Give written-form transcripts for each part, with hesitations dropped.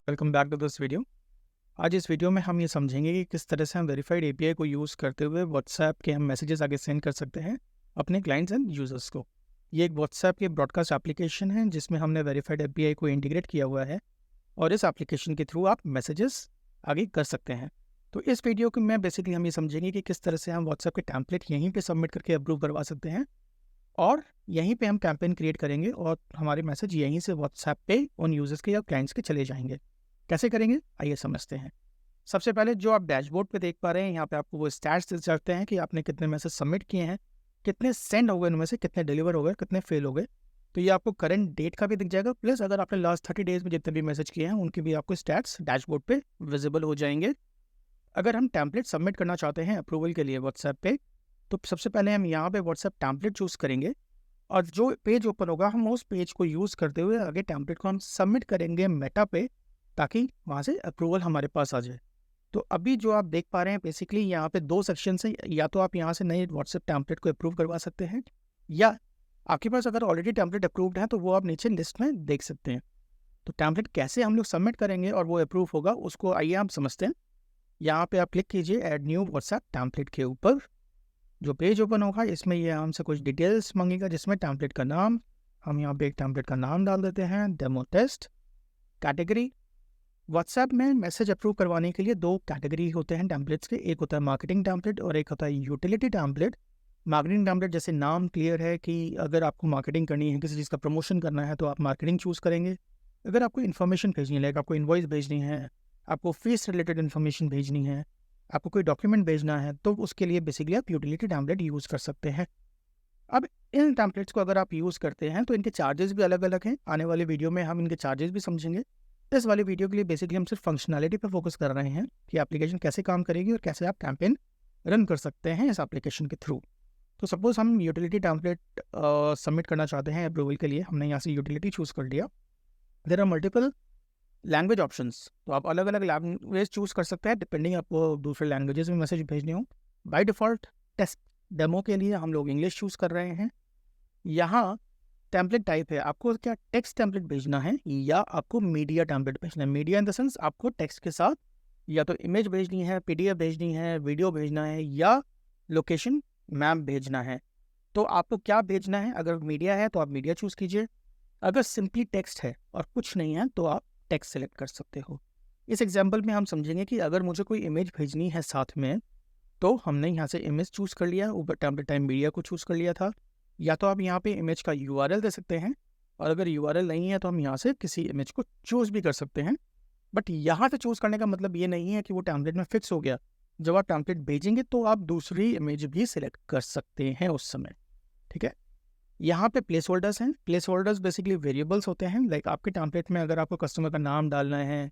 Welcome back to this video. आज इस video में हम ये समझेंगे कि किस तरह से हम वेरीफाइड एपीआई को यूज़ करते हुए व्हाट्सएप के हम मैसेजेस आगे सेंड कर सकते हैं अपने क्लाइंट्स एंड यूज़र्स को। ये एक व्हाट्सएप की ब्रॉडकास्ट एप्लीकेशन है जिसमें हमने वेरीफाइड एपीआई को इंटीग्रेट किया हुआ है और इस एप्लीकेशन के थ्रू आप मैसेजेस आगे कर सकते हैं। तो इस वीडियो में बेसिकली हम ये समझेंगे कि किस तरह से हम व्हाट्सएप के टैम्पलेट यहीं पर सबमिट करके अप्रूव करवा सकते हैं और यहीं पे हम कैंपेन क्रिएट करेंगे और हमारे मैसेज यहीं से व्हाट्सएप पे उन यूज़र्स के या क्लाइंट्स के चले जाएंगे। कैसे करेंगे आइए समझते हैं। सबसे पहले जो आप डैशबोर्ड पे देख पा रहे हैं, यहाँ पे आपको वो स्टैट्स दिख जाते हैं कि आपने कितने मैसेज सबमिट किए हैं, कितने सेंड हो गए, उनमें से कितने डिलीवर हो गए, कितने फेल हो गए। तो ये आपको करंट डेट का भी दिख जाएगा, प्लस अगर आपने लास्ट 30 डेज में जितने भी मैसेज किए हैं उनके भी आपको स्टैट्स डैशबोर्ड पे विजिबल हो जाएंगे। अगर हम टैम्पलेट सबमिट करना चाहते हैं अप्रूवल के लिए व्हाट्सएप पे, तो सबसे पहले हम यहाँ पे व्हाट्सएप टैम्पलेट चूज़ करेंगे और जो पेज ओपन होगा हम उस पेज को यूज़ करते हुए आगे टैम्पलेट को हम सबमिट करेंगे मेटा पे, ताकि वहाँ से अप्रूवल हमारे पास आ जाए। तो अभी जो आप देख पा रहे हैं बेसिकली यहाँ पे 2 सेक्शन हैं, या तो आप यहाँ से नए व्हाट्सएप टैम्पलेट को अप्रूव करवा सकते हैं या आपके पास अगर ऑलरेडी टैम्पलेट अप्रूव्ड है तो वो आप नीचे लिस्ट में देख सकते हैं। तो टैम्पलेट कैसे हम लोग सबमिट करेंगे और वो अप्रूव होगा उसको आइए हम समझते हैं। यहाँ पे आप क्लिक कीजिए ऐड न्यू व्हाट्सएप टैम्पलेट के ऊपर। जो पेज ओपन होगा इसमें ये हमसे कुछ डिटेल्स मांगेगा जिसमें टैम्पलेट का नाम, हम यहाँ पे एक टैम्पलेट का नाम डाल देते हैं, डेमो टेस्ट। कैटेगरी, व्हाट्सएप में मैसेज अप्रूव करवाने के लिए 2 कैटेगरी होते हैं टैम्पलेट्स के, एक होता है मार्केटिंग टैम्पलेट और एक होता है यूटिलिटी टैम्पलेट। मार्केटिंग टैम्पलेट जैसे नाम क्लियर है कि अगर आपको मार्केटिंग करनी है, किसी चीज़ का प्रमोशन करना है तो आप मार्केटिंग चूज़ करेंगे। अगर आपको इन्फॉर्मेशन भेजनी है, लाइक आपको इन्वॉइस भेजनी है, आपको फीस रिलेटेड इन्फॉर्मेशन भेजनी है, आपको कोई डॉक्यूमेंट भेजना है, तो उसके लिए बेसिकली आप यूटिलिटी टैम्पलेट यूज़ कर सकते हैं। अब इन टैम्पलेट्स को अगर आप यूज़ करते हैं तो इनके चार्जेस भी अलग अलग हैं। आने वाले वीडियो में हम इनके चार्जेस भी समझेंगे। इस वाले वीडियो के लिए बेसिकली हम सिर्फ फंक्शनैलिटी पर फोकस कर रहे हैं कि एप्लीकेशन कैसे काम करेगी और कैसे आप कैंपेन रन कर सकते हैं इस एप्लीकेशन के थ्रू। तो सपोज हम यूटिलिटी टैम्पलेट सबमिट करना चाहते हैं अप्रूवल के लिए, हमने यहाँ से यूटिलिटी चूज़ कर लिया। There are multiple language options, तो आप अलग अलग लैंग्वेज चूज़ कर सकते हैं डिपेंडिंग आपको दूसरे लैंग्वेजेस में मैसेज भेजने हो। बाय डिफ़ॉल्ट टेस्ट डेमो के लिए हम लोग इंग्लिश चूज़ कर रहे हैं। यहाँ टेम्पलेट टाइप है, आपको क्या टेक्स्ट टेम्पलेट भेजना है या आपको मीडिया टेम्पलेट भेजना है। मीडिया इन द सेंस आपको टेक्स्ट के साथ या तो इमेज भेजनी है, पीडीएफ भेजनी है, वीडियो भेजना है या लोकेशन मैप भेजना है। तो आपको क्या भेजना है, अगर मीडिया है तो आप मीडिया चूज़ कीजिए, अगर सिंपली टेक्स्ट है और कुछ नहीं है तो आप टेक्स्ट सेलेक्ट कर सकते हो। इस एग्जाम्पल में हम समझेंगे कि अगर मुझे कोई इमेज भेजनी है साथ में, तो हमने यहाँ से इमेज चूज़ कर लिया, ऊपर टेम्पलेट टाइम मीडिया को चूज़ कर लिया था। या तो आप यहाँ पे इमेज का यूआरएल दे सकते हैं और अगर यूआरएल नहीं है तो हम यहाँ से किसी इमेज को चूज़ भी कर सकते हैं। बट यहाँ से चूज़ करने का मतलब ये नहीं है कि वो टेम्पलेट में फिक्स हो गया। जब आप टेम्पलेट भेजेंगे तो आप दूसरी इमेज भी सिलेक्ट कर सकते हैं उस समय, ठीक है। यहाँ पे प्लेस होल्डर्स हैं। प्लेस होल्डर्स बेसिकली वेरिएबल्स होते हैं, लाइक आपके टेम्पलेट में अगर आपको कस्टमर का नाम डालना है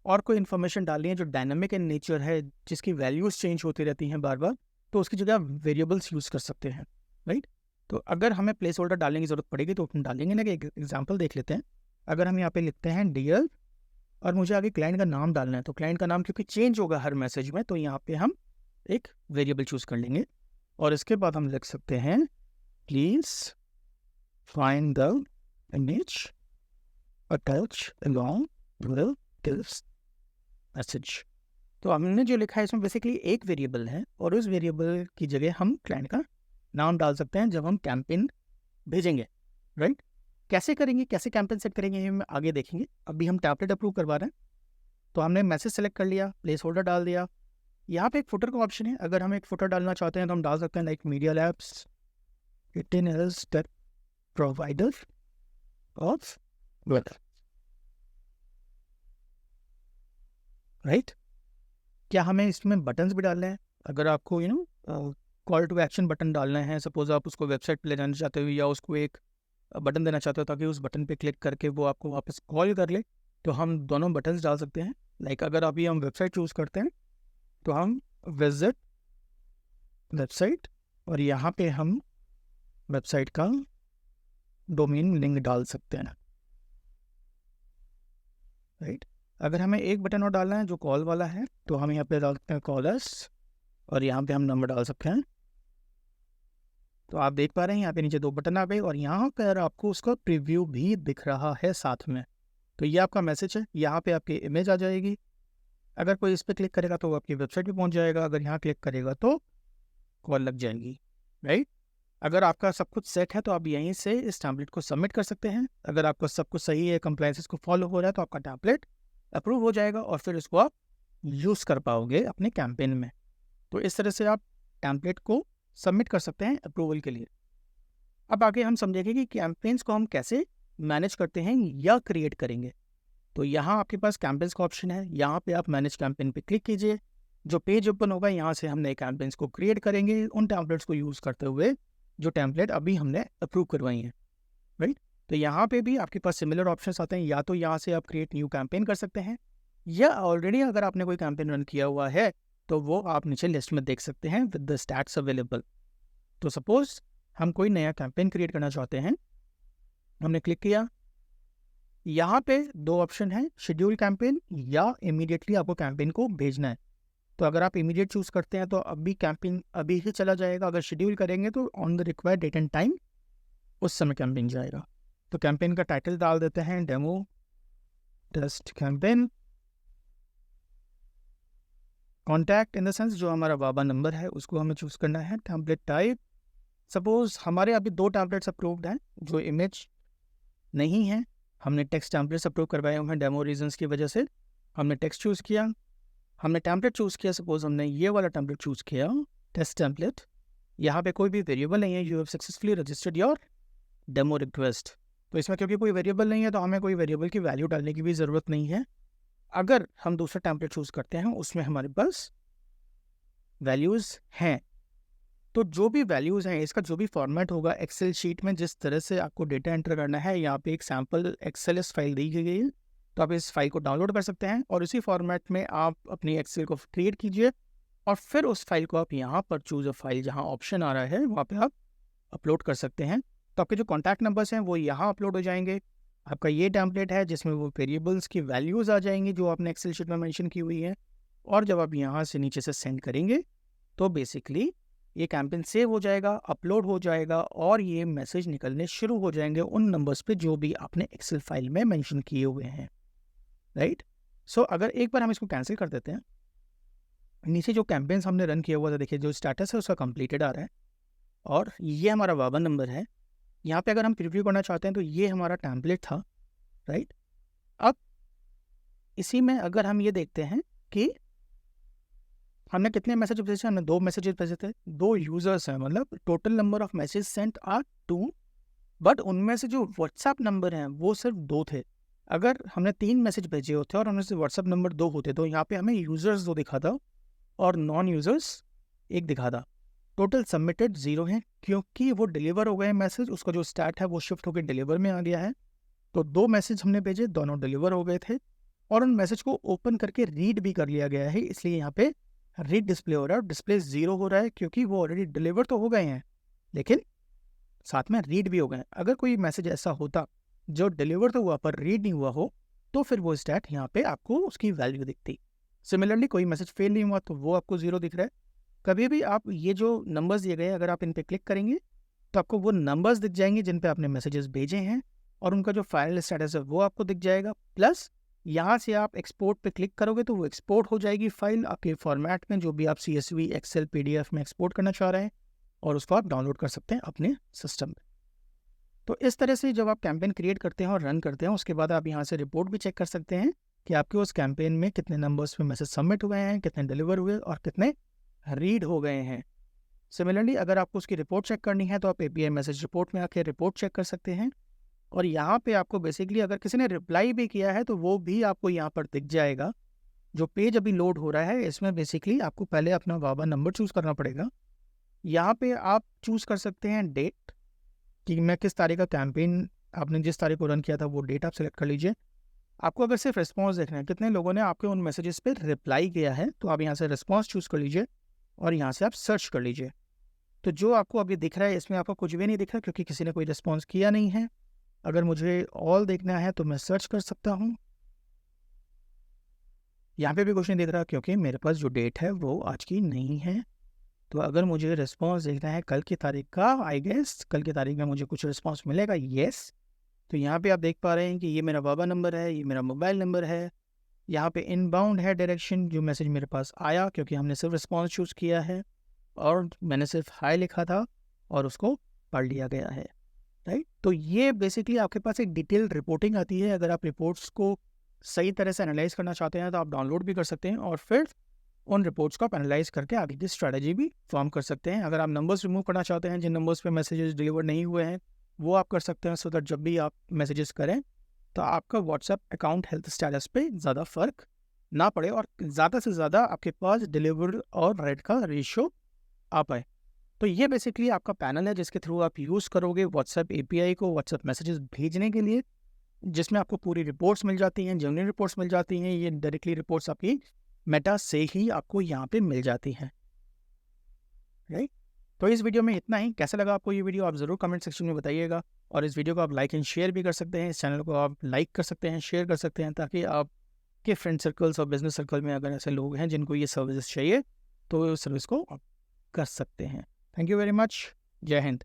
और कोई इन्फॉर्मेशन डालनी है जो डायनामिक इन नेचर है, जिसकी वैल्यूज़ चेंज होती रहती हैं बार बार, तो उसकी जगह वेरिएबल्स यूज़ कर सकते हैं, राइट। तो अगर हमें प्लेस होल्डर डालने की ज़रूरत पड़ेगी तो हम डालेंगे ना। कि एक एग्जाम्पल देख लेते हैं। अगर हम यहाँ पे लिखते हैं डियर और मुझे आगे क्लाइंट का नाम डालना है, तो क्लाइंट का नाम क्योंकि चेंज होगा हर मैसेज में, तो यहाँ पे हम एक वेरिएबल चूज़ कर लेंगे और इसके बाद हम लिख सकते हैं please find the image attach along with this message. तो हमने जो लिखा है इसमें बेसिकली एक वेरिएबल है और उस वेरिएबल की जगह हम क्लाइंट का नाम डाल सकते हैं जब हम कैंपेन भेजेंगे, राइट। कैसे करेंगे, कैसे कैंपेन सेट करेंगे ये हम आगे देखेंगे। अभी हम टैम्पलेट अप्रूव करवा रहे हैं, तो हमने मैसेज सेलेक्ट कर लिया, प्लेस होल्डर डाल दिया। यहाँ पे एक फुटर का ऑप्शन है, अगर हम एक फुटर डालना चाहते हैं तो हम डाल सकते हैं like media labs it is the provider of weather, right. क्या हमें इसमें बटन्स भी डालने हैं, अगर आपको कॉल टू एक्शन बटन डालना है, सपोज आप उसको वेबसाइट पे ले जाना चाहते हो या उसको एक बटन देना चाहते हो ताकि उस बटन पे क्लिक करके वो आपको वापस कॉल कर ले, तो हम दोनों बटन्स डाल सकते हैं। लाइक अगर अभी हम वेबसाइट चूज़ करते हैं तो हम विजिट वेबसाइट और यहाँ पे हम वेबसाइट का डोमेन लिंक डाल सकते हैं, राइट। अगर हमें एक बटन और डालना है जो कॉल वाला है, तो हम यहाँ पे डाल सकते हैं कॉलर्स और यहाँ पे हम नंबर डाल सकते हैं। तो आप देख पा रहे हैं यहाँ पे नीचे 2 बटन आ गए और यहाँ पर आपको उसका प्रीव्यू भी दिख रहा है साथ में, तो ये आपका मैसेज है, यहाँ पे आपकी इमेज आ जाएगी। अगर कोई इस पर क्लिक करेगा तो वो आपकी वेबसाइट पे पहुँच जाएगा, अगर यहाँ क्लिक करेगा तो कॉल लग जाएगी, राइट। अगर आपका सब कुछ सेट है तो आप यहीं से इस टैम्पलेट को सबमिट कर सकते हैं। अगर आपका सब कुछ सही है, कंप्लायंसेस को फॉलो हो रहा है, तो आपका टैम्पलेट अप्रूव हो जाएगा और फिर इसको आप यूज़ कर पाओगे अपने कैंपेन में। तो इस तरह से आप टैम्पलेट को सबमिट कर सकते हैं अप्रूवल के लिए। अब आगे हम समझेंगे कि कैंपेन्स को हम कैसे मैनेज करते हैं या क्रिएट करेंगे। तो यहाँ आपके पास कैंपेन्स का ऑप्शन है, यहाँ पे आप मैनेज कैंपेन पे क्लिक कीजिए। जो पेज ओपन होगा, यहाँ से हम नए कैंपेन्स को क्रिएट करेंगे उन टैम्पलेट्स को यूज़ करते हुए जो टैम्पलेट अभी हमने अप्रूव करवाई हैं, राइट। तो यहाँ पे भी आपके पास सिमिलर ऑप्शंस आते हैं, या तो यहाँ से आप क्रिएट न्यू कैंपेन कर सकते हैं, या ऑलरेडी अगर आपने कोई कैंपेन रन किया हुआ है तो वो आप नीचे लिस्ट में देख सकते हैं विद द स्टैट्स अवेलेबल। तो सपोज हम कोई नया कैंपेन क्रिएट करना चाहते हैं, हमने क्लिक किया, यहाँ पे दो ऑप्शन है, शेड्यूल कैंपेन या इमीडिएटली आपको कैंपेन को भेजना है। तो अगर आप इमीडिएट चूज करते हैं तो अभी कैंपेन अभी ही चला जाएगा, अगर शेड्यूल करेंगे तो on the required date and time उस समय कैंपेन जाएगा। तो कैंपेन का टाइटल डाल देते हैं demo test campaign. Contact in the sense जो हमारा वाबा नंबर है उसको हमें चूज करना है। टेम्पलेट टाइप, सपोज हमारे अभी दो टेम्पलेट्स अप्रूव्ड हैं जो इमेज नहीं है, हमने टेक्स्ट टेम्पलेट्स अप्रूव करवाए हुए हैं डेमो रीजंस की वजह से। हमने टेक्स्ट चूज़ किया, हमने टेम्पलेट चूज़ किया, सपोज हमने ये वाला टेम्पलेट चूज़ किया, टेस्ट टेम्पलेट। यहाँ पे कोई भी वेरिएबल नहीं है, you have successfully registered your demo request. तो इसमें क्योंकि कोई वेरिएबल नहीं है तो हमें कोई वेरिएबल की वैल्यू डालने की भी ज़रूरत नहीं है। अगर हम दूसरा टेम्पलेट चूज़ करते हैं उसमें हमारे पास वैल्यूज़ हैं, तो जो भी वैल्यूज़ हैं इसका जो भी फॉर्मेट होगा एक्सेल शीट में जिस तरह से आपको डेटा एंटर करना है, यहाँ पे एक सैम्पल एक्सेल फाइल दी गई है, तो आप इस फाइल को डाउनलोड कर सकते हैं और इसी फॉर्मेट में आप अपनी एक्सेल को क्रिएट कीजिए और फिर उस फाइल को आप यहाँ पर चूज़ अ फाइल जहाँ ऑप्शन आ रहा है वहाँ पे आप अपलोड कर सकते हैं। तो आपके जो कॉन्टैक्ट नंबर्स हैं वो यहाँ अपलोड हो जाएंगे। आपका ये टेम्पलेट है जिसमें वो वेरिएबल्स की वैल्यूज़ आ जाएंगी जो आपने एक्सेल शीट में मेंशन की हुई है, और जब आप यहाँ से नीचे से सेंड करेंगे तो बेसिकली ये कैंपेन सेव हो जाएगा, अपलोड हो जाएगा और ये मैसेज निकलने शुरू हो जाएंगे उन नंबर्स पे जो भी आपने एक्सेल फाइल में मेंशन किए हुए हैं, राइट। सो अगर एक बार हम इसको कैंसिल कर देते हैं, नीचे जो कैंपेन्स हमने रन किया हुआ था देखिए जो स्टेटस है उसका कंप्लीटेड आ रहा है और ये हमारा वाबा नंबर है। यहाँ पे अगर हम प्रीव्यू करना चाहते हैं तो ये हमारा टेम्पलेट था, राइट। अब इसी में अगर हम ये देखते हैं कि हमने कितने मैसेज भेजे, हमने 2 मैसेजेस भेजे थे, 2 यूजर्स हैं, मतलब total number of message sent are 2, but उनमें से जो व्हाट्सएप नंबर हैं वो सिर्फ 2 थे। अगर हमने 3 मैसेज भेजे होते और उनमें से व्हाट्सएप नंबर 2 होते तो यहाँ पे हमें यूजर्स 2 दिखा था और नॉन यूजर्स 1 दिखा था। टोटल सबमिटेड 0 है क्योंकि वो डिलीवर हो गए मैसेज, उसका जो स्टार्ट है वो शिफ्ट होकर डिलीवर में आ गया है। तो 2 मैसेज हमने भेजे, दोनों डिलीवर हो गए थे और उन मैसेज को ओपन करके रीड भी कर लिया गया है, इसलिए यहाँ पे रीड डिस्प्ले हो रहा है और डिस्प्ले 0 हो रहा है क्योंकि वो ऑलरेडी डिलीवर तो हो गए हैं लेकिन साथ में रीड भी हो गए हैं। अगर कोई मैसेज ऐसा होता जो डिलीवर तो हुआ पर रीड नहीं हुआ हो तो फिर वो स्टैट यहाँ पे आपको उसकी वैल्यू दिखती। सिमिलरली कोई मैसेज फेल नहीं हुआ तो वो आपको 0 दिख रहा है। कभी भी आप ये जो नंबर्स दिए गए अगर आप इन पे क्लिक करेंगे तो आपको वो नंबर्स दिख जाएंगे जिन पे आपने मैसेजेस भेजे हैं और उनका जो फाइल स्टेटस है वो आपको दिख जाएगा। प्लस यहाँ से आप एक्सपोर्ट पे क्लिक करोगे तो वो एक्सपोर्ट हो जाएगी फाइल आपके फॉर्मेट में जो भी आप CSV, एक्सेल, PDF में एक्सपोर्ट करना चाह रहे हैं और उसको आप डाउनलोड कर सकते हैं अपने सिस्टम में। तो इस तरह से जब आप कैंपेन क्रिएट करते हैं और रन करते हैं उसके बाद आप यहाँ से रिपोर्ट भी चेक कर सकते हैं कि आपके उस कैंपेन में कितने नंबर्स में मैसेज सबमिट हुए हैं, कितने डिलीवर हुए और कितने रीड हो गए हैं। सिमिलरली अगर आपको उसकी रिपोर्ट चेक करनी है तो आप API मैसेज रिपोर्ट में आके रिपोर्ट चेक कर सकते हैं और यहाँ पे आपको बेसिकली अगर किसी ने रिप्लाई भी किया है तो वो भी आपको यहाँ पर दिख जाएगा। जो पेज अभी लोड हो रहा है इसमें बेसिकली आपको पहले अपना वाबा नंबर चूज़ करना पड़ेगा। यहाँ पे आप चूज़ कर सकते हैं डेट कि मैं किस तारीख का कैंपेन, आपने जिस तारीख को रन किया था वो डेट आप सेलेक्ट कर लीजिए। आपको अगर सिर्फ रिस्पॉन्स देखना है कितने लोगों ने आपके उन मैसेजेस पे रिप्लाई किया है तो आप यहाँ से रिस्पॉन्स चूज़ कर लीजिए और यहाँ से आप सर्च कर लीजिए। तो जो आपको अभी दिख रहा है इसमें आपको कुछ भी नहीं दिख रहा क्योंकि किसी ने कोई रिस्पॉन्स किया नहीं है। अगर मुझे ऑल देखना है तो मैं सर्च कर सकता हूँ, यहाँ पे भी कुछ नहीं दिख रहा क्योंकि मेरे पास जो डेट है वो आज की नहीं है। तो अगर मुझे रिस्पॉन्स देखना है कल की तारीख का, आई गेस कल की तारीख में मुझे कुछ रिस्पॉन्स मिलेगा, येस। तो यहाँ पे आप देख पा रहे हैं कि ये मेरा बाबा नंबर है, ये मेरा मोबाइल नंबर है। यहाँ पे इनबाउंड है डायरेक्शन, जो मैसेज मेरे पास आया क्योंकि हमने सिर्फ रिस्पॉन्स चूज़ किया है और मैंने सिर्फ हाय लिखा था और उसको पढ़ लिया गया है, राइट। तो ये बेसिकली आपके पास एक डिटेल रिपोर्टिंग आती है। अगर आप रिपोर्ट्स को सही तरह से एनालाइज करना चाहते हैं तो आप डाउनलोड भी कर सकते हैं और फिर उन रिपोर्ट्स को आप एनालाइज करके आगे की स्ट्रैटेजी भी फॉर्म कर सकते हैं। अगर आप नंबर्स रिमूव करना चाहते हैं, जिन नंबर्स पे मैसेजेस डिलीवर नहीं हुए हैं, वो आप कर सकते हैं, सो दैट जब भी आप मैसेजेस करें तो आपका व्हाट्सएप अकाउंट हेल्थ स्टेटस पे ज़्यादा फर्क ना पड़े और ज़्यादा से ज़्यादा आपके पास डिलीवर और रेड का रेशियो आ पाए। तो ये बेसिकली आपका पैनल है जिसके थ्रू आप यूज़ करोगे व्हाट्सएप एपीआई को व्हाट्सएप मैसेजेस भेजने के लिए, जिसमें आपको पूरी रिपोर्ट्स मिल जाती हैं, जेन्युइन रिपोर्ट्स मिल जाती हैं। ये डायरेक्टली रिपोर्ट्स आपकी मेटा से ही आपको यहाँ पे मिल जाती हैं, राइट। तो इस वीडियो में इतना ही। कैसा लगा आपको ये वीडियो आप ज़रूर कमेंट सेक्शन में बताइएगा और इस वीडियो को आप लाइक एंड शेयर भी कर सकते हैं। इस चैनल को आप लाइक कर सकते हैं, शेयर कर सकते हैं, ताकि आपके फ्रेंड सर्कल्स और बिजनेस सर्कल में अगर ऐसे लोग हैं जिनको ये सर्विस चाहिए तो इस सर्विस को आप कर सकते हैं। Thank you very much. जय हिंद।